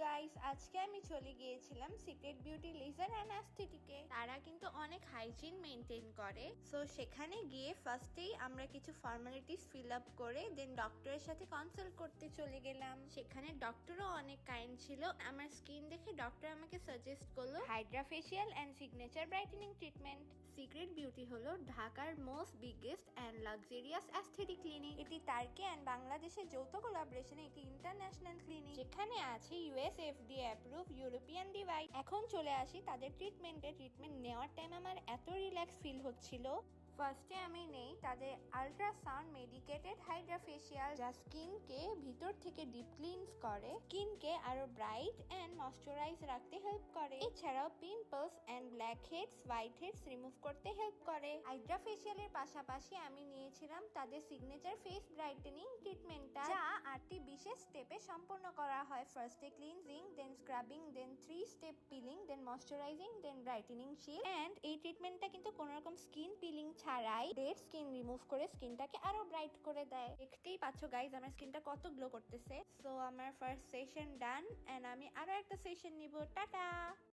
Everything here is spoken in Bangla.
গাইস, আজকে আমি চলে গিয়েছিলাম সিক্রেট বিউটি লেজার অ্যান্ড অ্যাস্থেটিকে। তারা কিন্তু অনেক হাইজিন মেনটেন করে। সো সেখানে গিয়ে ফার্স্টেই আমরা কিছু ফর্মালিটিস ফিল আপ করে দেন ডক্টরের সাথে কনসাল্ট করতে চলে গেলাম। সেখানে ডক্টরও অনেক কাইন্ড ছিল। আমার স্কিন দেখে ডক্টর আমাকে সাজেস্ট করলো Hydra facial and signature brightening treatment. Secret beauty হলো ঢাকার most biggest and luxurious aesthetic clinic. এটি টার্কি অ্যান্ড বাংলাদেশের যৌথ কোলাবোরেশনে একটি ইন্টারন্যাশনাল ক্লিনিক, যেখানে আছে US FDA approve European device. এখন চলে আসি তাদের ট্রিটমেন্ট নেওয়ার টাইম আমার এত রিল্যাক্স ফিল হচ্ছিল। ফার্স্টে আমি নেই তাদের আল্ট্রাসাউন্ড মেডিকেটেড হাইড্রা ফেসিয়াল, যা স্কিনকে ভিতর থেকে ডিপ ক্লিনস করে, স্কিনকে আরো ব্রাইট এন্ড ময়শ্চারাইজ রাখতে হেল্প করে। এছাড়াও pimples and blackheads, whiteheads remove করতে হেল্প করে। হাইড্রা ফেসিয়ালের পাশাপাশি আমি নিয়েছিলাম তাদের সিগনেচার ফেস ব্রাইটেনিং ট্রিটমেন্টটা, যা 8টি বিশেষ স্টেপে সম্পন্ন করা হয়। ফার্স্টে cleansing, then scrubbing, then 3 step peeling, then moisturising, then brightening shield. And এই ট্রিটমেন্টটা কিন্তু কোনো রকম স্কিন পিলিং ছাড়াই ডেড স্কিন রিমুভ করে স্কিনটাকে আরো ব্রাইট করে দেয়। দেখতেই পাচ্ছ গাইজ আমার স্কিনটা কত গ্লো করতেছে। সো আমার ফার্স্ট সেশন ডান এন্ড আমি আরো একটা সেশন নিব। টাটা।